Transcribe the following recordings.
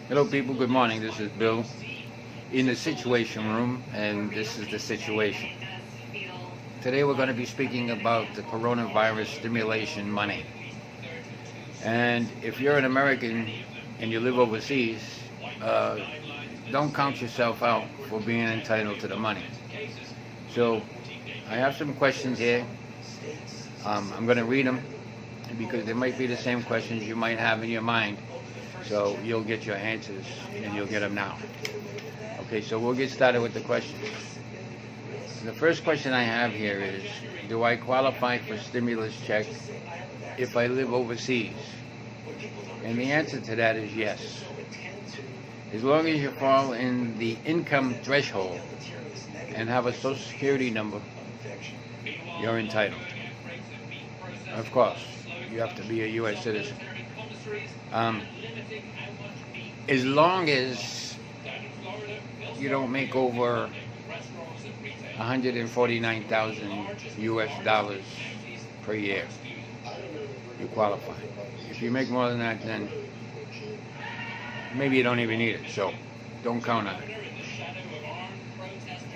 Hello people, good morning. This is Bill in the Situation Room, and this is the situation. Today we're going to be speaking about the coronavirus stimulation money. And if you're an American and you live overseas, don't count yourself out for being entitled to the money. So I have some questions here. I'm going to read them because they might be the same questions you might have in your mind. So you'll get your answers, and you'll get them now. Okay, so we'll get started with the questions. The first question I have here is, do I qualify for stimulus check if I live overseas? And the answer to that is yes. As long as you fall in the income threshold and have a Social Security number, you're entitled. Of course, you have to be a U.S. citizen. As long as you don't make over 149,000 US dollars per year, you qualify. If you make more than that, then maybe you don't even need it, so don't count on it.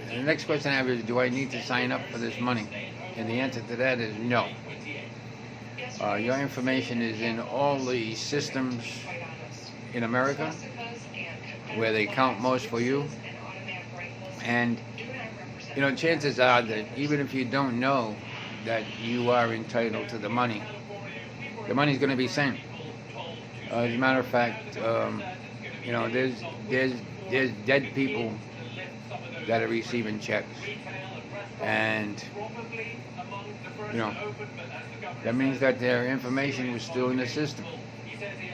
And the next question I have is, do I need to sign up for this money? And the answer to that is no. Your information is in all the systems in America where they count most for you, and chances are that even if you don't know that you are entitled to the money's going to be sent. As a matter of fact, there's dead people that are receiving checks, and that means that their information was still in the system,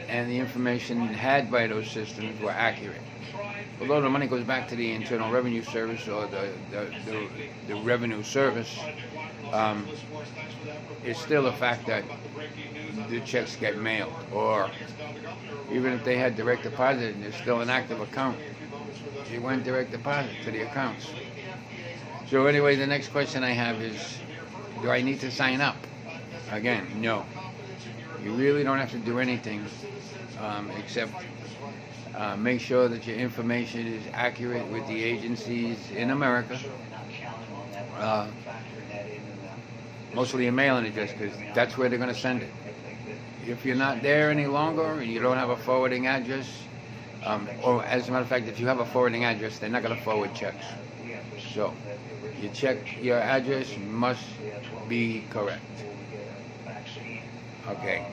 and the information had by those systems were accurate. Although the money goes back to the Internal Revenue Service or the Revenue Service, it's still a fact that the checks get mailed, or even if they had direct deposit and it's still an active account, it went direct deposit to the accounts. So anyway, the next question I have is, do I need to sign up? Again, no. You really don't have to do anything except make sure that your information is accurate with the agencies in America. Mostly a mailing address, because that's where they're going to send it. If you're not there any longer and you don't have a forwarding address, or as a matter of fact, if you have a forwarding address, they're not going to forward checks. So your address must be correct. Okay.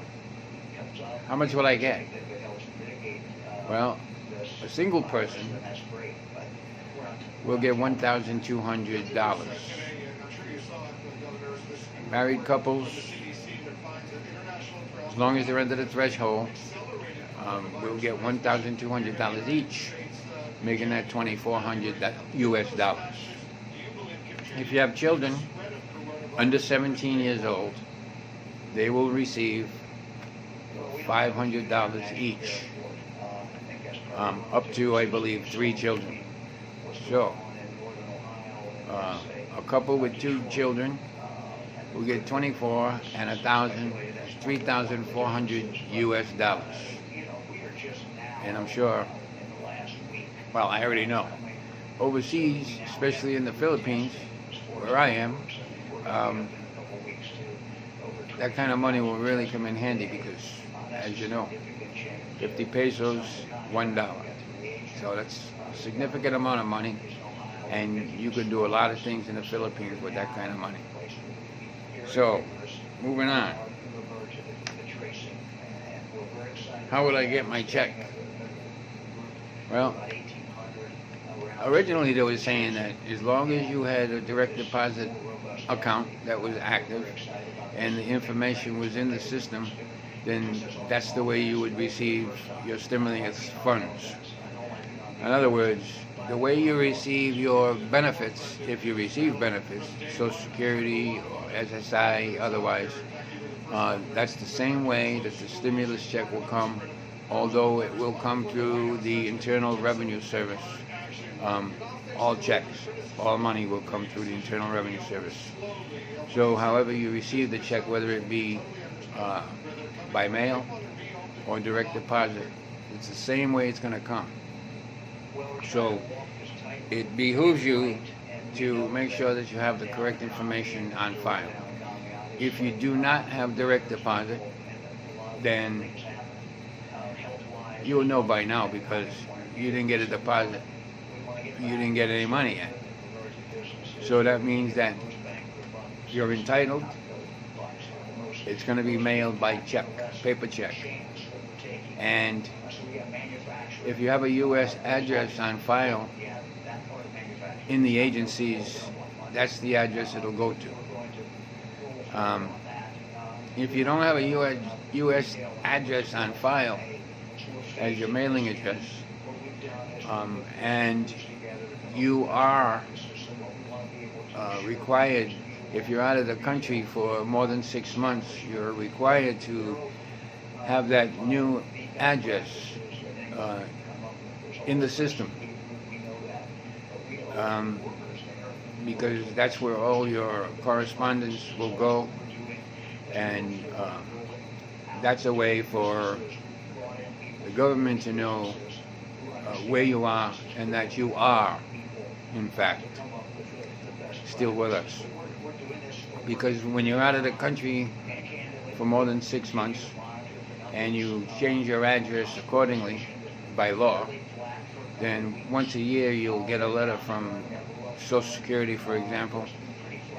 How much will I get? Well, a single person will get $1,200. Married couples, as long as they're under the threshold, will get $1,200 each, making that $2,400 US dollars. If you have children under 17 years old, they will receive $500 each, up to, I believe, 3 children. So, a couple with 2 children will get 24 and 1,000, 3,400 US dollars. And I'm sure, well, I already know, overseas, especially in the Philippines, where I am, that kind of money will really come in handy because, as you know, 50 pesos, $1. So that's a significant amount of money, and you could do a lot of things in the Philippines with that kind of money. So, moving on. How will I get my check? Well, originally they were saying that as long as you had a direct deposit account that was active and the information was in the system, then that's the way you would receive your stimulus funds. In other words, the way you receive your benefits, if you receive benefits, Social Security or SSI, otherwise, that's the same way that the stimulus check will come, although it will come through the Internal Revenue Service. All checks, all money will come through the Internal Revenue Service. So however you receive the check, whether it be by mail or direct deposit, It's the same way it's going to come. So it behooves you to make sure that you have the correct information on file. If you do not have direct deposit, then you'll know by now, because you didn't get a deposit. You didn't get any money yet. So that means that you're entitled. It's going to be mailed by check, paper check. And if you have a U.S. address on file in the agencies, that's the address it'll go to. If you don't have a U.S. address on file as your mailing address, and you are required, if you're out of the country for more than 6 months, you're required to have that new address in the system, because that's where all your correspondence will go, and that's a way for the government to know where you are, and that you are, in fact, still with us. Because when you're out of the country for more than 6 months, and you change your address accordingly by law, then once a year you'll get a letter from Social Security, for example,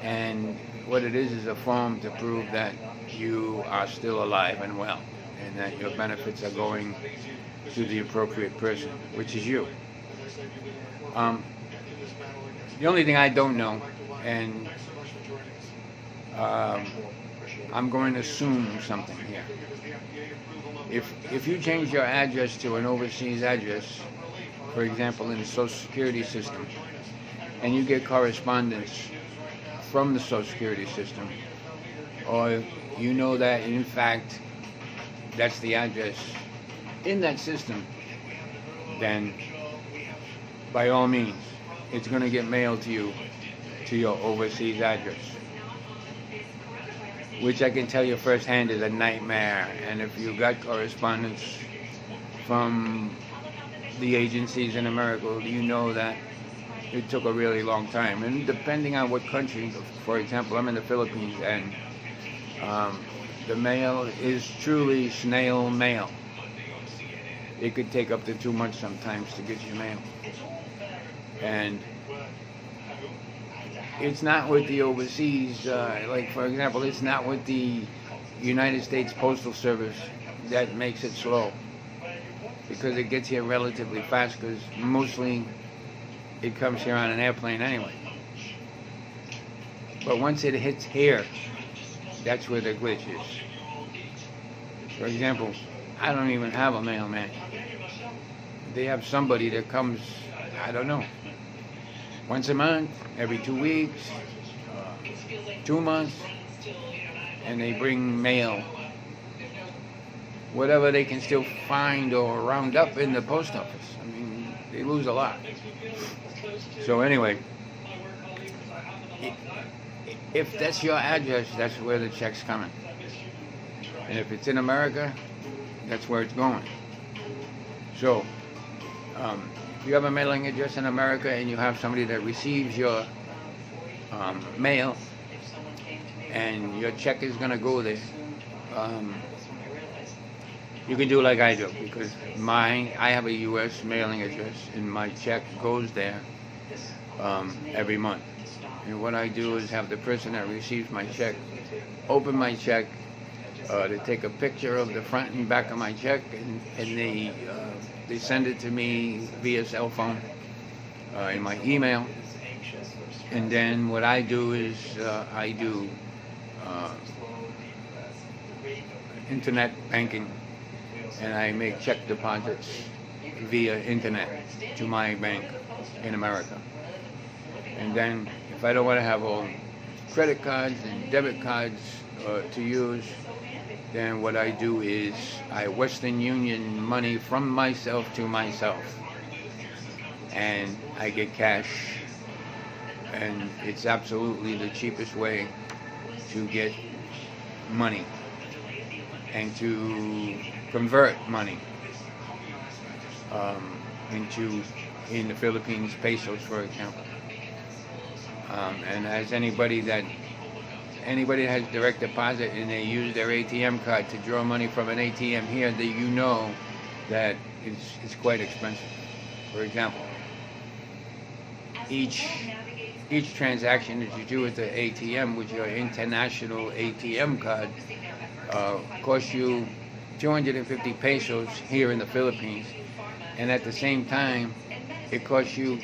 and what it is a form to prove that you are still alive and well, and that your benefits are going to the appropriate person, which is you. The only thing I don't know, and I'm going to assume something here. If you change your address to an overseas address, for example in the Social Security system, and you get correspondence from the Social Security system, or you know that in fact that's the address in that system, then by all means it's going to get mailed to you to your overseas address, which I can tell you firsthand is a nightmare. And if you got correspondence from the agencies in America, you know that it took a really long time. And depending on what country, for example, I'm in the Philippines, and the mail is truly snail mail. It could take up to 2 months sometimes to get your mail. And it's not with the overseas, like for example, it's not with the United States Postal Service that makes it slow, because it gets here relatively fast, because mostly it comes here on an airplane anyway. But once it hits here, that's where the glitch is. For example, I don't even have a mailman. They have somebody that comes, I don't know, once a month, every 2 weeks, 2 months, and they bring mail, whatever they can still find or round up in the post office. I mean, they lose a lot. So anyway, if that's your address, that's where the check's coming. And if it's in America, that's where it's going. So if you have a mailing address in America and you have somebody that receives your mail, and your check is going to go there, you can do like I do, because I have a U.S. mailing address, and my check goes there every month. And what I do is have the person that receives my check open my check, to take a picture of the front and back of my check, and they send it to me via cell phone in my email. And then what I do is I do internet banking, and I make check deposits via internet to my bank in America. And then if I don't want to have all credit cards and debit cards to use, then what I do is I Western Union money from myself to myself, and I get cash, and it's absolutely the cheapest way to get money and to convert money. in the Philippines pesos, for example. And as anybody that has direct deposit and they use their ATM card to draw money from an ATM here, that you know that it's quite expensive. For example, each transaction that you do at the ATM with your international ATM card costs you 250 pesos here in the Philippines, and at the same time it costs you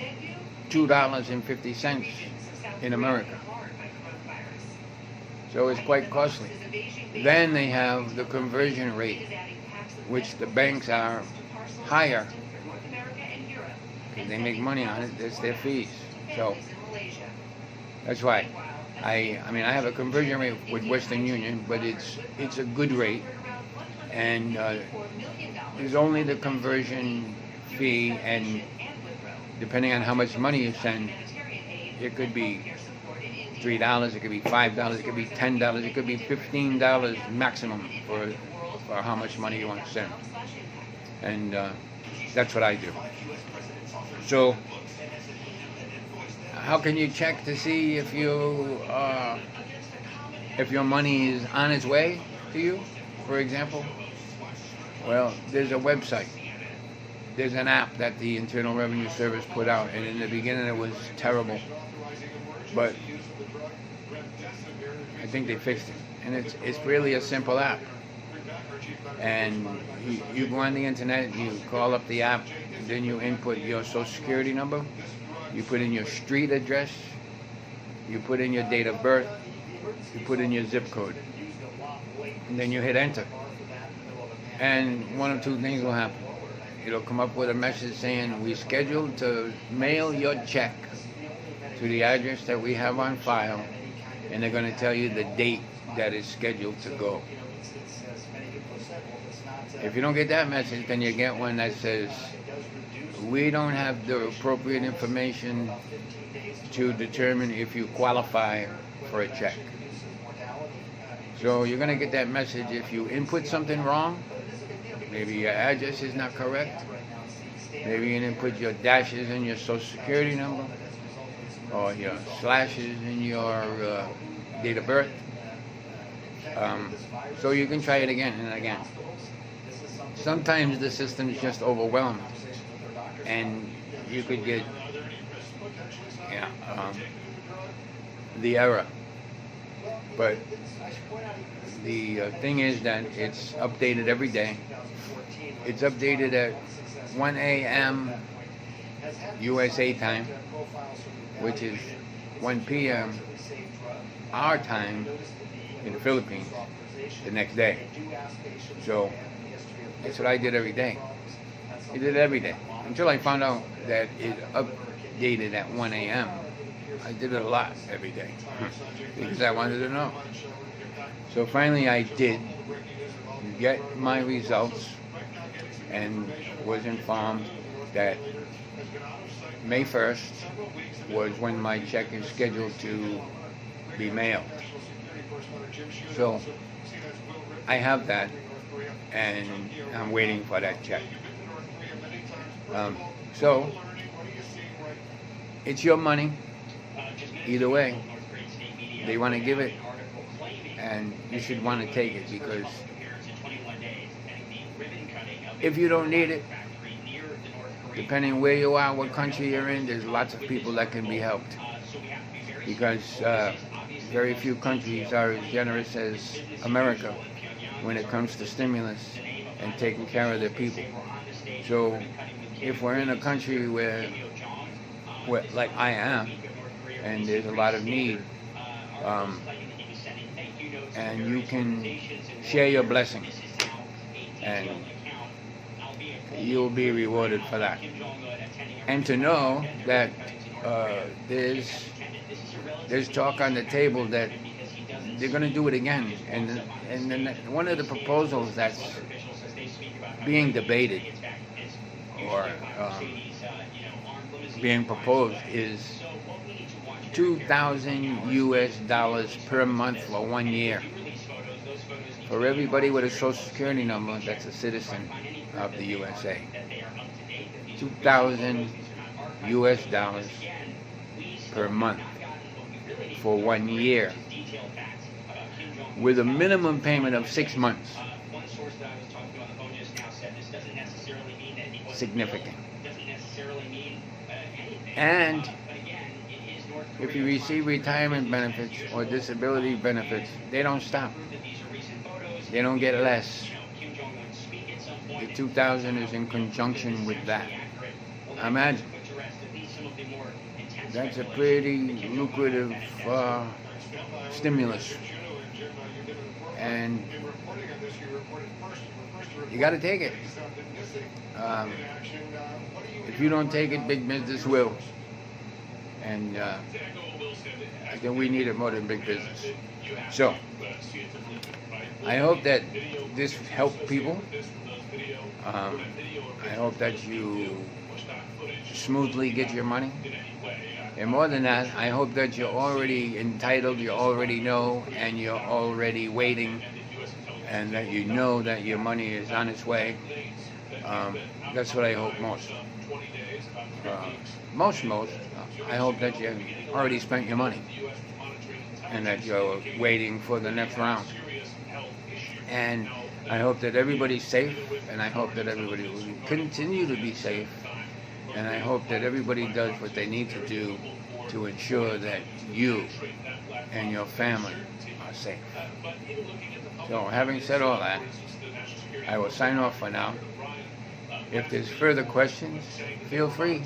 $2.50 in America. So it's quite costly. Then they have the conversion rate, which the banks are higher because they make money on it. That's their fees. So that's why I have a conversion rate with Western Union, but it's a good rate, and there's only the conversion fee, and depending on how much money you send, it could be $3, it could be $5, it could be $10, it could be $15 maximum for how much money you want to send. And that's what I do. So how can you check to see if your money is on its way to you, for example? Well, there's a website. There's an app that the Internal Revenue Service put out, and in the beginning it was terrible, but I think they fixed it. And it's really a simple app. And you go on the internet, you call up the app, then you input your social security number, you put in your street address, you put in your date of birth, you put in your zip code, and then you hit enter. And one of two things will happen. It'll come up with a message saying, we scheduled to mail your check to the address that we have on file, and they're going to tell you the date that is scheduled to go. If you don't get that message, then you get one that says, we don't have the appropriate information to determine if you qualify for a check. So you're going to get that message if you input something wrong. Maybe your address is not correct. Maybe you didn't put your dashes in your social security number, or your slashes in your date of birth. So you can try it again and again. Sometimes the system is just overwhelmed, and you could get the error. But the thing is that it's updated every day. It's updated at 1 a.m. USA time, which is 1 p.m. our time in the Philippines the next day. So that's what I did every day. I did it every day until I found out that it updated at 1 a.m. I did it a lot every day because I wanted to know. So finally I did get my results and was informed that May 1st was when my check is scheduled to be mailed. So I have that, and I'm waiting for that check. So it's your money. Either way, they want to give it, and you should want to take it, because if you don't need it, depending where you are, what country you're in, there's lots of people that can be helped, because very few countries are as generous as America when it comes to stimulus and taking care of their people. So if we're in a country where like I am, and there's a lot of need, and you can share your blessings, and you'll be rewarded for that. And to know that there's talk on the table that they're going to do it again, and then one of the proposals that's being debated or being proposed is $2,000 US per month for 1 year for everybody with a social security number that's a citizen of the USA. 2,000 US dollars per month for 1 year, with a minimum payment of 6 months. Significant. And if you receive retirement benefits or disability benefits, they don't stop. They don't get less. The 2,000 is in conjunction with that. Imagine. That's a pretty lucrative stimulus. And you got to take it. If you don't take it, big business will. And I think we need it more than big business. So, I hope that this helped people. I hope that you smoothly get your money. And more than that, I hope that you're already entitled, you already know, and you're already waiting, and that you know that your money is on its way. That's what I hope most. I hope that you already spent your money and that you're waiting for the next round. And I hope that everybody's safe, and I hope that everybody will continue to be safe, and I hope that everybody does what they need to do to ensure that you and your family are safe. So, having said all that, I will sign off for now. If there's further questions, feel free.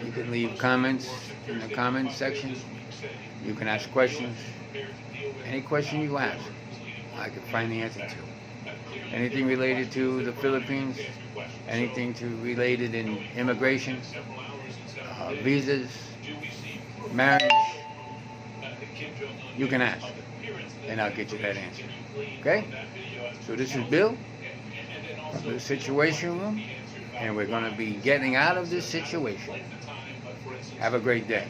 You can leave comments in the comments section. You can ask questions. Any question you ask, I can find the answer to. Anything related to the Philippines, anything related in immigration, visas, marriage, you can ask, and I'll get you that answer. Okay? So this is Bill from the Situation Room, and we're going to be getting out of this situation. Have a great day.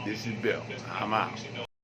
This is Bill. I'm out.